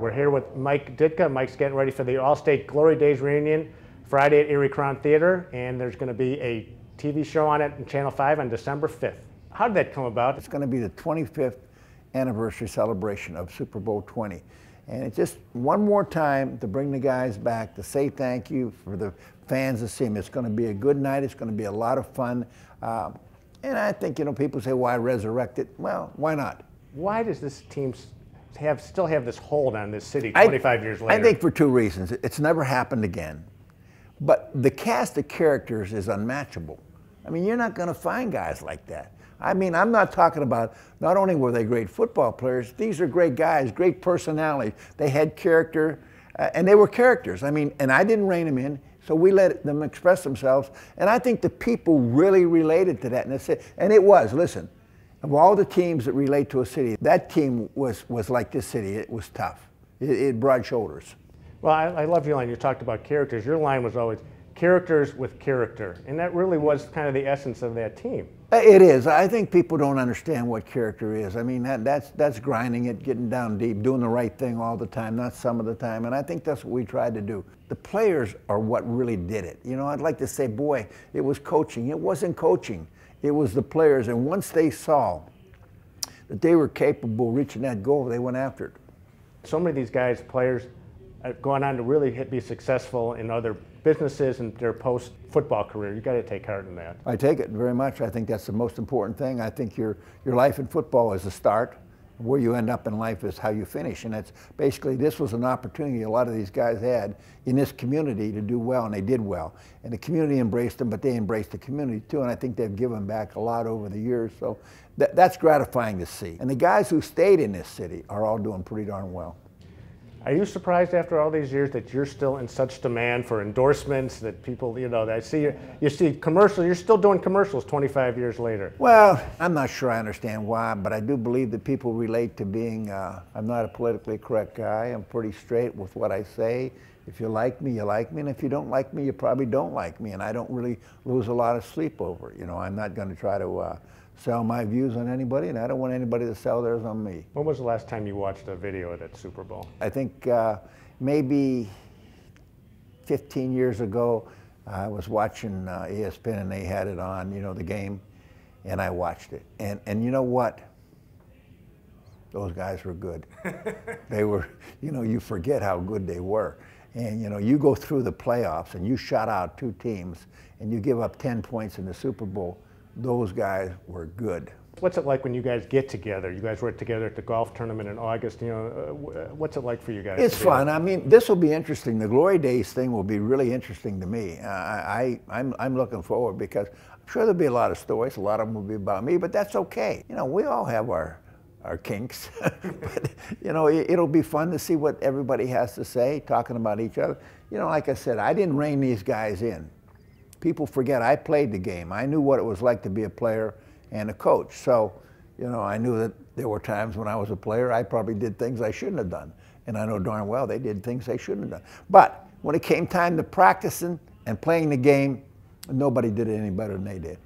We're here with Mike Ditka. Mike's getting ready for the All-State Glory Days reunion Friday at Erie Crown Theater, and there's going to be a TV show on it on Channel 5 on December 5th. How did that come about? It's going to be the 25th anniversary celebration of Super Bowl 20. And it's just one more time to bring the guys back, to say thank you for the fans to see them. It's going to be a good night. It's going to be a lot of fun. And I think, you know, people say, why resurrect it? Well, why not? Why does this team still have this hold on this city 25 years later? I think for two reasons. It's never happened again. But the cast of characters is unmatchable. I mean, you're not going to find guys like that. I mean, I'm not talking about, not only were they great football players, these are great guys, great personality. They had character, and they were characters. I mean, and I didn't rein them in, so we let them express themselves. And I think the people really related to that. And it was, listen, of all the teams that relate to a city, that team was like this city. It was tough. It broad shoulders. Well, I love your line. You talked about characters. Your line was always characters with character. And that really was kind of the essence of that team. It is. I think people don't understand what character is. I mean, that's grinding it, getting down deep, doing the right thing all the time, not some of the time. And I think that's what we tried to do. The players are what really did it. You know, I'd like to say, boy, it was coaching. It wasn't coaching. It was the players. And once they saw that they were capable of reaching that goal, they went after it. So many of these guys, players, have gone on to really be successful in other businesses and their post-football career. You got to take heart in that. I take it very much. I think that's the most important thing. I think your life in football is the start. Where you end up in life is how you finish. And it's basically, this was an opportunity a lot of these guys had in this community to do well, and they did well. And the community embraced them, but they embraced the community too. And I think they've given back a lot over the years. So that's gratifying to see. And the guys who stayed in this city are all doing pretty darn well. Are you surprised after all these years that you're still in such demand for endorsements, that people, you know, I see you see commercials, you're still doing commercials 25 years later? Well, I'm not sure I understand why, but I do believe that people relate to being, I'm not a politically correct guy. I'm pretty straight with what I say. If you like me, you like me, and if you don't like me, you probably don't like me, and I don't really lose a lot of sleep over it. You know, I'm not going to try to sell my views on anybody, and I don't want anybody to sell theirs on me. When was the last time you watched a video of that Super Bowl? I think maybe 15 years ago, I was watching ESPN and they had it on, you know, the game, and I watched it. And you know what? Those guys were good. They were, you know, you forget how good they were. And, you know, you go through the playoffs and you shut out two teams and you give up 10 points in the Super Bowl. Those guys were good. What's it like when you guys get together? You guys were together at the golf tournament in August. You know, what's it like for you guys? It's fun. I mean, this will be interesting. The Glory Days thing will be really interesting to me. I'm looking forward because I'm sure there'll be a lot of stories. A lot of them will be about me, but that's okay. You know, we all have our kinks. But, you know, it'll be fun to see what everybody has to say, talking about each other. You know, like I said, I didn't rein these guys in. People forget I played the game. I knew what it was like to be a player and a coach. So, you know, I knew that there were times when I was a player, I probably did things I shouldn't have done. And I know darn well they did things they shouldn't have done. But when it came time to practicing and playing the game, nobody did it any better than they did.